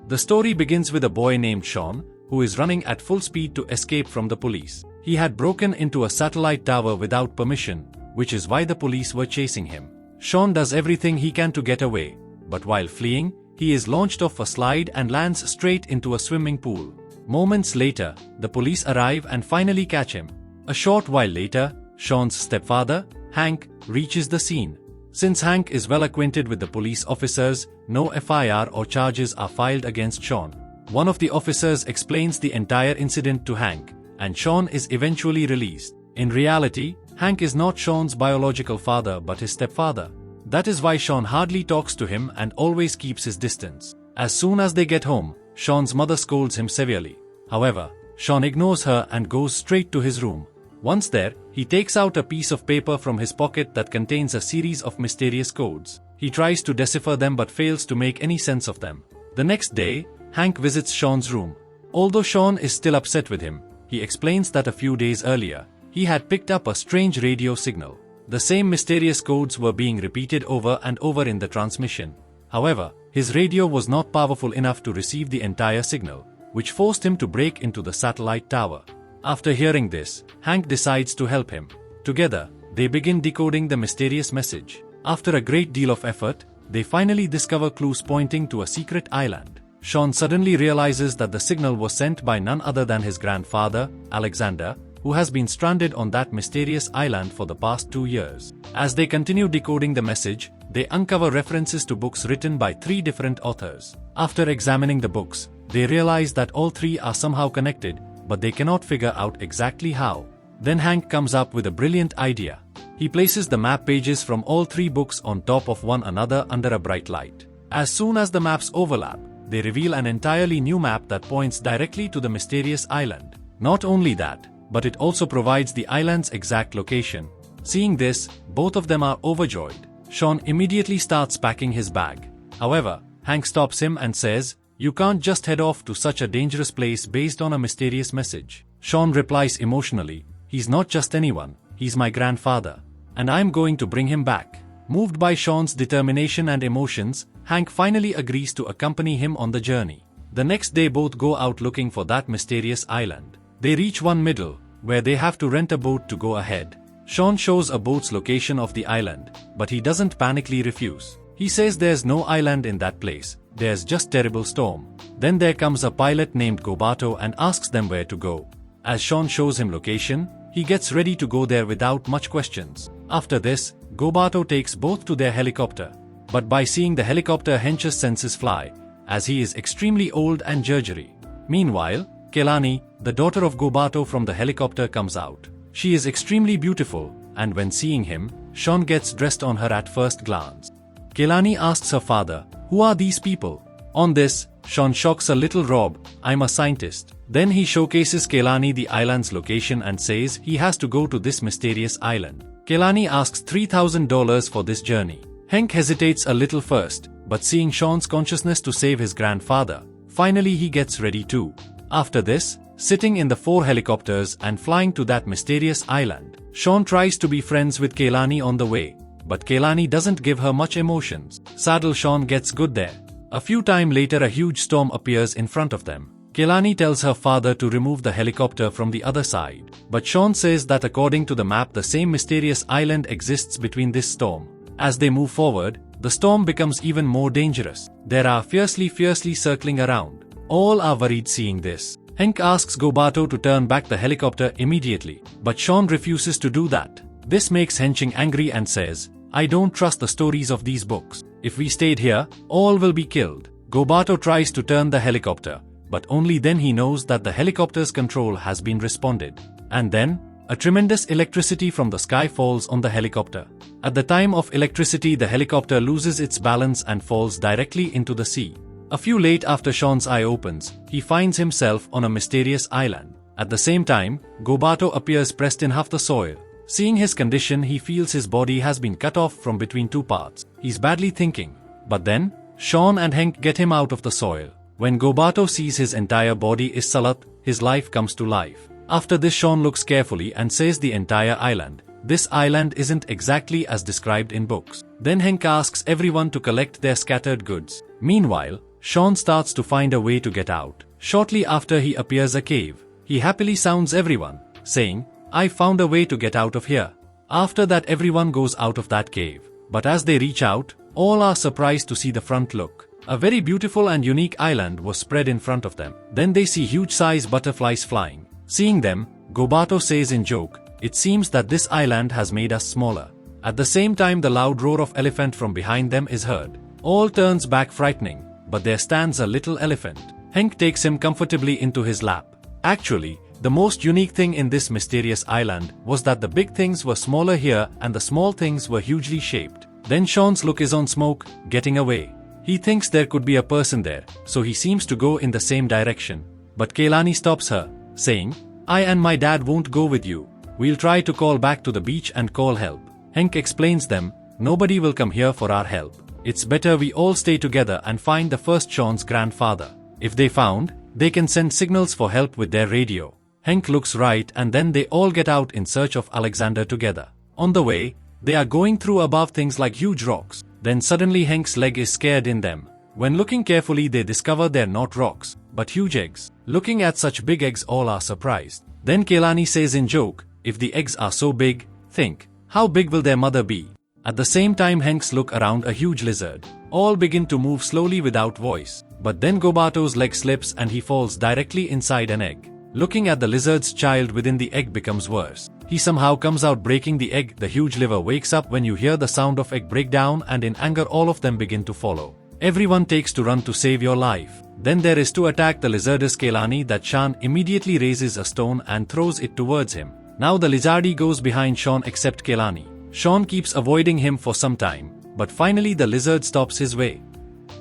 The story begins with a boy named Sean, who is running at full speed to escape from the police. He had broken into a satellite tower without permission, which is why the police were chasing him. Sean does everything he can to get away, but while fleeing, he is launched off a slide and lands straight into a swimming pool. Moments later, the police arrive and finally catch him. A short while later, Sean's stepfather, Hank, reaches the scene. Since Hank is well acquainted with the police officers, no FIR or charges are filed against Sean. One of the officers explains the entire incident to Hank, and Sean is eventually released. In reality, Hank is not Sean's biological father but his stepfather. That is why Sean hardly talks to him and always keeps his distance. As soon as they get home, Sean's mother scolds him severely. However, Sean ignores her and goes straight to his room. Once there, he takes out a piece of paper from his pocket that contains a series of mysterious codes. He tries to decipher them but fails to make any sense of them. The next day, Hank visits Sean's room. Although Sean is still upset with him, he explains that a few days earlier, he had picked up a strange radio signal. The same mysterious codes were being repeated over and over in the transmission. However, his radio was not powerful enough to receive the entire signal, which forced him to break into the satellite tower. After hearing this, Hank decides to help him. Together, they begin decoding the mysterious message. After a great deal of effort, they finally discover clues pointing to a secret island. Sean suddenly realizes that the signal was sent by none other than his grandfather, Alexander, who has been stranded on that mysterious island for the past 2 years. As they continue decoding the message, they uncover references to books written by 3 different authors. After examining the books, they realize that all 3 are somehow connected, but they cannot figure out exactly how. Then Hank comes up with a brilliant idea. He places the map pages from all 3 books on top of one another under a bright light. As soon as the maps overlap, they reveal an entirely new map that points directly to the mysterious island. Not only that, but it also provides the island's exact location. Seeing this, both of them are overjoyed. Sean immediately starts packing his bag. However, Hank stops him and says, "You can't just head off to such a dangerous place based on a mysterious message." Sean replies emotionally, "He's not just anyone, he's my grandfather, and I'm going to bring him back." Moved by Sean's determination and emotions, Hank finally agrees to accompany him on the journey. The next day both go out looking for that mysterious island. They reach one middle, where they have to rent a boat to go ahead. Sean shows a boat's location of the island, but he doesn't panically refuse. He says there's no island in that place, there's just terrible storm. Then there comes a pilot named Gobato and asks them where to go. As Sean shows him location, he gets ready to go there without much questions. After this, Gobato takes both to their helicopter. But by seeing the helicopter, Hench's senses fly, as he is extremely old and judgery. Meanwhile, Kelani, the daughter of Gobato from the helicopter, comes out. She is extremely beautiful, and when seeing him, Sean gets dressed on her at first glance. Kelani asks her father, "Who are these people?" On this, Sean shocks a little Rob, "I'm a scientist." Then he showcases Kelani the island's location and says he has to go to this mysterious island. Kelani asks $3,000 for this journey. Hank hesitates a little first, but seeing Sean's consciousness to save his grandfather, finally he gets ready too. After this, sitting in the 4 helicopters and flying to that mysterious island, Sean tries to be friends with Kelani on the way, but Kelani doesn't give her much emotions. Sadly, Sean gets good there. A few time later, a huge storm appears in front of them. Kelani tells her father to remove the helicopter from the other side, but Sean says that according to the map the same mysterious island exists between this storm. As they move forward, the storm becomes even more dangerous. There are fiercely circling around. All are worried seeing this. Hank asks Gobato to turn back the helicopter immediately, but Sean refuses to do that. This makes Henching angry and says, "I don't trust the stories of these books. If we stayed here, all will be killed." Gobato tries to turn the helicopter, but only then he knows that the helicopter's control has been responded. And then, a tremendous electricity from the sky falls on the helicopter. At the time of electricity, the helicopter loses its balance and falls directly into the sea. A few late after Sean's eye opens, he finds himself on a mysterious island. At the same time, Gobato appears pressed in half the soil. Seeing his condition, he feels his body has been cut off from between 2 parts. He's badly thinking. But then, Sean and Hank get him out of the soil. When Gobato sees his entire body is Salat, his life comes to life. After this, Sean looks carefully and says the entire island. This island isn't exactly as described in books. Then Hank asks everyone to collect their scattered goods. Meanwhile, Sean starts to find a way to get out. Shortly after he appears a cave. He happily sounds everyone, saying, "I found a way to get out of here." After that everyone goes out of that cave. But as they reach out, all are surprised to see the front look. A very beautiful and unique island was spread in front of them. Then they see huge-sized butterflies flying. Seeing them, Gobato says in joke, "It seems that this island has made us smaller." At the same time the loud roar of elephant from behind them is heard. All turns back frightening, but there stands a little elephant. Hank takes him comfortably into his lap. Actually, the most unique thing in this mysterious island was that the big things were smaller here and the small things were hugely shaped. Then Sean's look is on Smoke, getting away. He thinks there could be a person there, so he seems to go in the same direction. But Kehlani stops her, saying, "I and my dad won't go with you. We'll try to call back to the beach and call help." Hank explains them, "Nobody will come here for our help. It's better we all stay together and find the first Sean's grandfather. If they found, they can send signals for help with their radio." Hank looks right and then they all get out in search of Alexander together. On the way, they are going through above things like huge rocks. Then suddenly Hank's leg is scared in them. When looking carefully they discover they're not rocks, but huge eggs. Looking at such big eggs all are surprised. Then Kehlani says in joke, "If the eggs are so big, think, how big will their mother be?" At the same time Hanks look around a huge lizard. All begin to move slowly without voice. But then Gobato's leg slips and he falls directly inside an egg. Looking at the lizard's child within the egg becomes worse. He somehow comes out breaking the egg. The huge liver wakes up when you hear the sound of egg breakdown and in anger all of them begin to follow. Everyone takes to run to save your life. Then there is to attack the lizardess Kehlani that Sean immediately raises a stone and throws it towards him. Now the lizardy goes behind Sean except Kehlani. Sean keeps avoiding him for some time, but finally the lizard stops his way.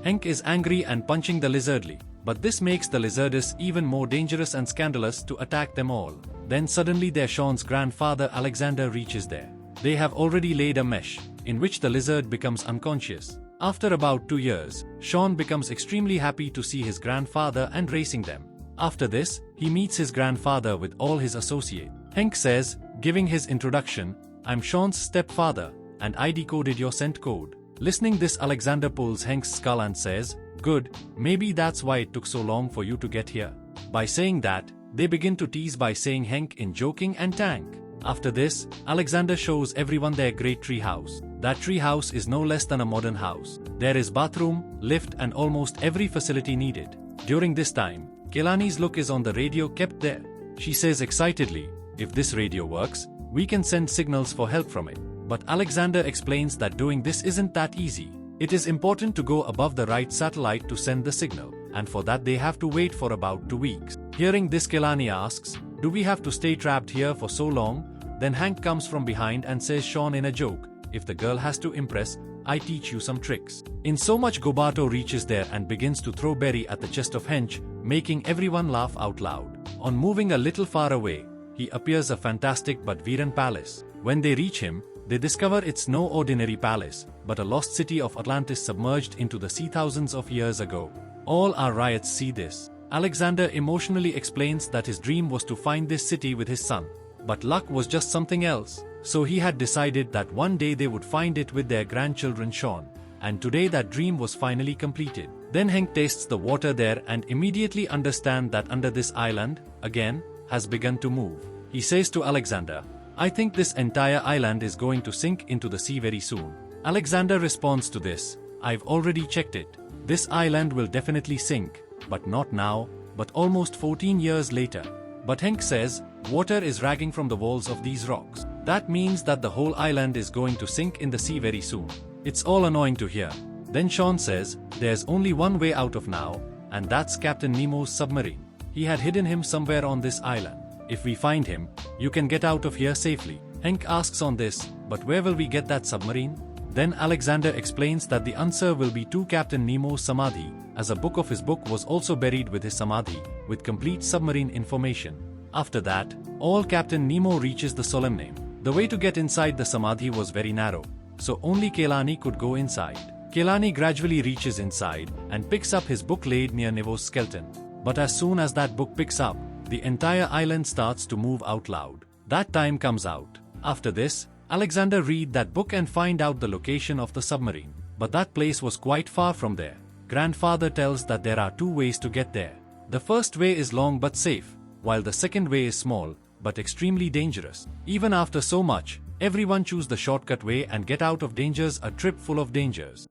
Hank is angry and punching the lizardly, but this makes the lizardess even more dangerous and scandalous to attack them all. Then suddenly their Sean's grandfather Alexander reaches there. They have already laid a mesh, in which the lizard becomes unconscious. After about 2 years, Sean becomes extremely happy to see his grandfather and racing them. After this, he meets his grandfather with all his associates. Hank says, giving his introduction, "I'm Sean's stepfather, and I decoded your scent code." Listening this, Alexander pulls Hank's skull and says, "Good, maybe that's why it took so long for you to get here." By saying that, they begin to tease by saying Hank in joking and Tank. After this, Alexander shows everyone their great tree house. That tree house is no less than a modern house. There is bathroom, lift and almost every facility needed. During this time, Kehlani's look is on the radio kept there. She says excitedly, "If this radio works, we can send signals for help from it." But Alexander explains that doing this isn't that easy. It is important to go above the right satellite to send the signal, and for that they have to wait for about 2 weeks. Hearing this, Kehlani asks, "Do we have to stay trapped here for so long?" Then Hank comes from behind and says Sean in a joke, "If the girl has to impress, I teach you some tricks." In so much, Gobato reaches there and begins to throw berry at the chest of Hench, making everyone laugh out loud. On moving a little far away, he appears a fantastic but Viran palace. When they reach him, they discover it's no ordinary palace, but a lost city of Atlantis submerged into the sea thousands of years ago. All our riots see this. Alexander emotionally explains that his dream was to find this city with his son. But luck was just something else. So he had decided that one day they would find it with their grandchildren Sean. And today that dream was finally completed. Then Hank tastes the water there and immediately understands that under this island, again, has begun to move. He says to Alexander, "I think this entire island is going to sink into the sea very soon." Alexander responds to this, "I've already checked it. This island will definitely sink, but not now, but almost 14 years later." But Hank says, "Water is ragging from the walls of these rocks. That means that the whole island is going to sink in the sea very soon." It's all annoying to hear. Then Sean says, "There's only one way out of now, and that's Captain Nemo's submarine. He had hidden him somewhere on this island. If we find him, you can get out of here safely." Hank asks on this, "But where will we get that submarine?" Then Alexander explains that the answer will be to Captain Nemo's Samadhi, as a book of his book was also buried with his Samadhi, with complete submarine information. After that, all Captain Nemo reaches the Solemname. The way to get inside the Samadhi was very narrow, so only Kehlani could go inside. Kehlani gradually reaches inside and picks up his book laid near Nemo's skeleton. But as soon as that book picks up, the entire island starts to move out loud. That time comes out. After this, Alexander read that book and find out the location of the submarine. But that place was quite far from there. grandfather tells that there are two ways to get there. The first way is long but safe, while the second way is small, but extremely dangerous. Even after so much, everyone choose the shortcut way and get out of dangers, a trip full of dangers.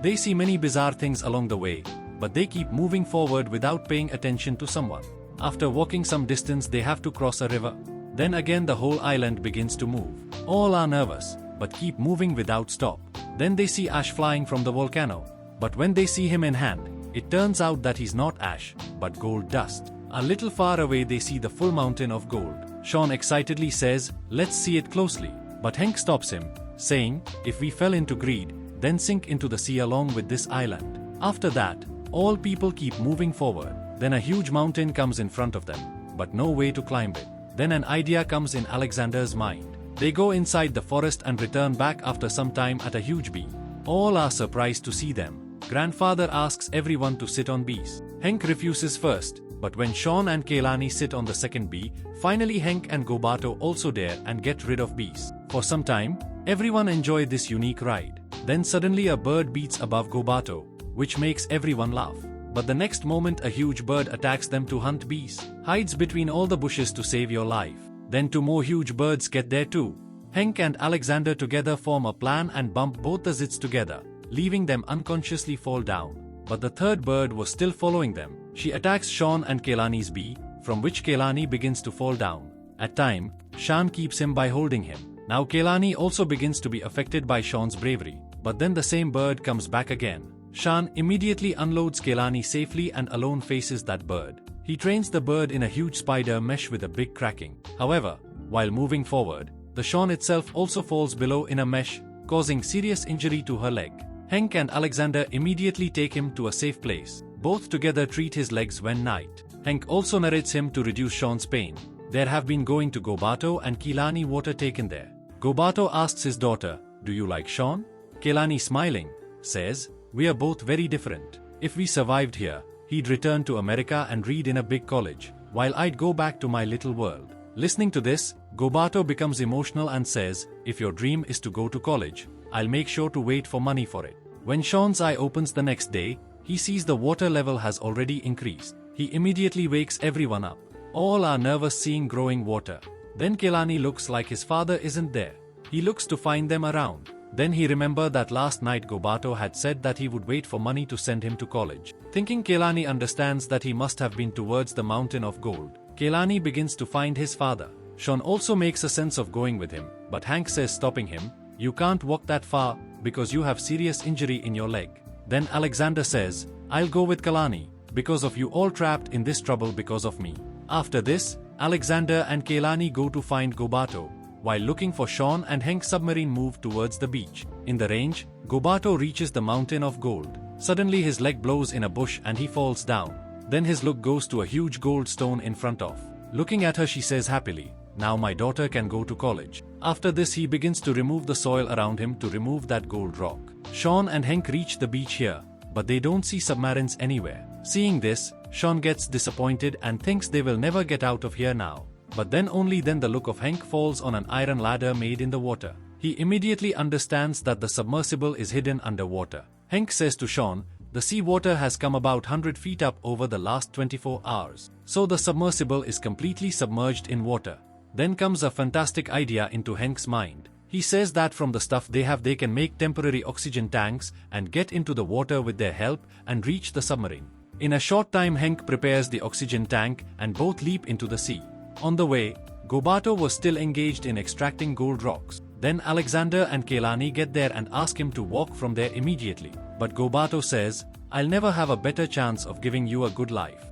They see many bizarre things along the way, but they keep moving forward without paying attention to someone. After walking some distance, they have to cross a river. Then again the whole island begins to move. All are nervous, but keep moving without stop. Then they see ash flying from the volcano. But when they see him in hand, it turns out that he's not ash, but gold dust. A little far away they see the full mountain of gold. Sean excitedly says, "Let's see it closely." But Hank stops him, saying, "If we fell into greed, then sink into the sea along with this island." After that, all people keep moving forward. Then a huge mountain comes in front of them, but no way to climb it. Then an idea comes in Alexander's mind. They go inside the forest and return back after some time at a huge bee. All are surprised to see them. Grandfather asks everyone to sit on bees. Hank refuses first, but when Sean and Kehlani sit on the second bee, finally Hank and Gobato also dare and get rid of bees. For some time, everyone enjoy this unique ride. Then suddenly a bird beats above Gobato, which makes everyone laugh. But the next moment a huge bird attacks them to hunt bees, hides between all the bushes to save your life. Then two more huge birds get there too. Hank and Alexander together form a plan and bump both the zits together, leaving them unconsciously fall down. But the third bird was still following them. She attacks Sean and Kehlani's bee, from which Kehlani begins to fall down. At time, Sean keeps him by holding him. Now Kehlani also begins to be affected by Sean's bravery. But then the same bird comes back again. Sean immediately unloads Kehlani safely and alone faces that bird. He trains the bird in a huge spider mesh with a big cracking. However, while moving forward, the Sean itself also falls below in a mesh, causing serious injury to her leg. Hank and Alexander immediately take him to a safe place. Both together treat his legs when night. Hank also narrates him to reduce Sean's pain. There have been going to Gobato and Kehlani water taken there. Gobato asks his daughter, "Do you like Sean?" Kehlani, smiling, says, "We are both very different. If we survived here, he'd return to America and read in a big college, while I'd go back to my little world." Listening to this, Gobato becomes emotional and says, "If your dream is to go to college, I'll make sure to wait for money for it." When Sean's eye opens the next day, he sees the water level has already increased. He immediately wakes everyone up. All are nervous seeing growing water. Then Kehlani looks like his father isn't there. He looks to find them around. Then he remembers that last night Gobato had said that he would wait for money to send him to college. Thinking Kehlani understands that he must have been towards the mountain of gold, Kehlani begins to find his father. Sean also makes a sense of going with him, but Hank says, stopping him, "You can't walk that far because you have serious injury in your leg." Then Alexander says, "I'll go with Kehlani, because of you all trapped in this trouble because of me." After this, Alexander and Kehlani go to find Gobato. While looking for Sean and Hank's submarine move towards the beach. In the range, Gobato reaches the mountain of gold. Suddenly his leg blows in a bush and he falls down. Then his look goes to a huge gold stone in front of. Looking at her, she says happily, "Now my daughter can go to college." After this he begins to remove the soil around him to remove that gold rock. Sean and Hank reach the beach here, but they don't see submarines anywhere. Seeing this, Sean gets disappointed and thinks they will never get out of here now. But then only then the look of Hank falls on an iron ladder made in the water. He immediately understands that the submersible is hidden underwater. Hank says to Sean, "The sea water has come about 100 feet up over the last 24 hours. So the submersible is completely submerged in water." Then comes a fantastic idea into Hank's mind. He says that from the stuff they have they can make temporary oxygen tanks and get into the water with their help and reach the submarine. In a short time Hank prepares the oxygen tank and both leap into the sea. On the way, Gobato was still engaged in extracting gold rocks. Then Alexander and Kehlani get there and ask him to walk from there immediately. But Gobato says, "I'll never have a better chance of giving you a good life."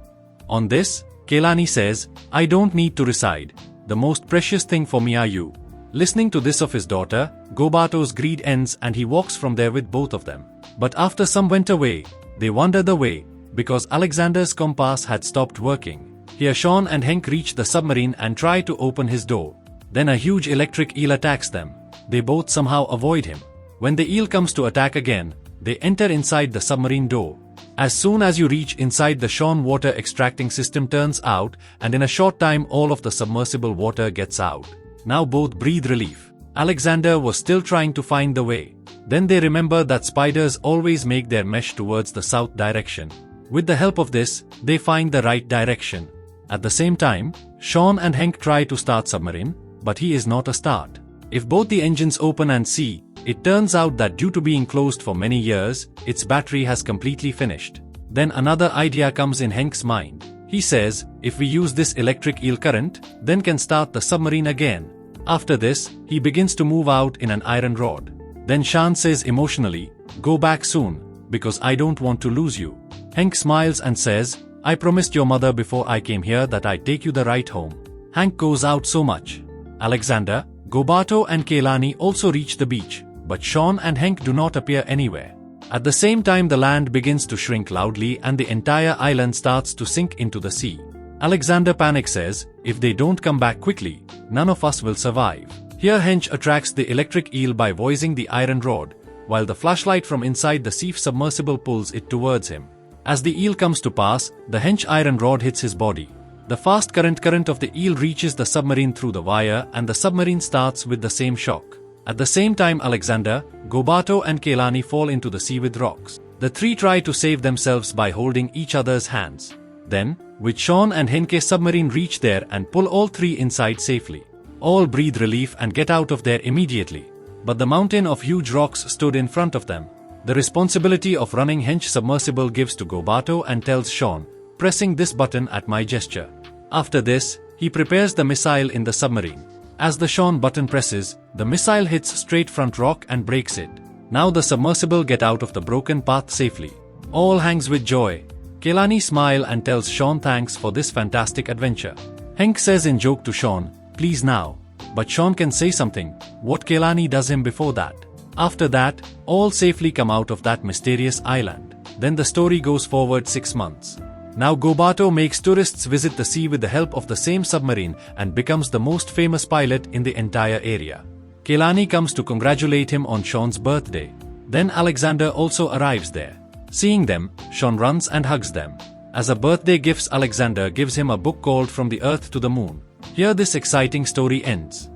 On this, Kehlani says, "I don't need to reside. The most precious thing for me are you." Listening to this of his daughter, Gobato's greed ends and he walks from there with both of them. But after some went away, they wandered away, because Alexander's compass had stopped working. Here Sean and Hank reach the submarine and try to open his door. Then a huge electric eel attacks them. They both somehow avoid him. When the eel comes to attack again, they enter inside the submarine door. As soon as you reach inside, the Sean water extracting system turns out and in a short time all of the submersible water gets out. Now both breathe relief. Alexander was still trying to find the way. Then they remember that spiders always make their mesh towards the south direction. With the help of this, they find the right direction. At the same time, Sean and Hank try to start submarine, but he is not a start. If both the engines open and see, it turns out that due to being closed for many years, its battery has completely finished. Then another idea comes in Hank's mind. He says, if we use this electric eel current, then can start the submarine again. After this, he begins to move out in an iron rod. Then Sean says emotionally, go back soon, because I don't want to lose you. Hank smiles and says, I promised your mother before I came here that I'd take you the right home. Hank goes out so much. Alexander, Gobato and Kehlani also reach the beach, but Sean and Hank do not appear anywhere. At the same time, the land begins to shrink loudly and the entire island starts to sink into the sea. Alexander panics, says, if they don't come back quickly, none of us will survive. Here Hench attracts the electric eel by voicing the iron rod, while the flashlight from inside the sea submersible pulls it towards him. As the eel comes to pass, the Hench iron rod hits his body. The fast current of the eel reaches the submarine through the wire and the submarine starts with the same shock. At the same time, Alexander, Gobato and Kehlani fall into the sea with rocks. The three try to save themselves by holding each other's hands. Then, with Sean and Henke's submarine reach there and pull all three inside safely. All breathe relief and get out of there immediately. But the mountain of huge rocks stood in front of them. The responsibility of running Hench submersible gives to Gobato and tells Sean, pressing this button at my gesture. After this, he prepares the missile in the submarine. As the Sean button presses, the missile hits straight front rock and breaks it. Now the submersible get out of the broken path safely. All hangs with joy. Kehlani smile and tells Sean thanks for this fantastic adventure. Hank says in joke to Sean, please now. But Sean can say something, what Kehlani does him before that. After that, all safely come out of that mysterious island. Then the story goes forward 6 months. Now Gobato makes tourists visit the sea with the help of the same submarine and becomes the most famous pilot in the entire area. Kehlani comes to congratulate him on Sean's birthday. Then Alexander also arrives there. Seeing them, Sean runs and hugs them. As a birthday gift, Alexander gives him a book called From the Earth to the Moon. Here this exciting story ends.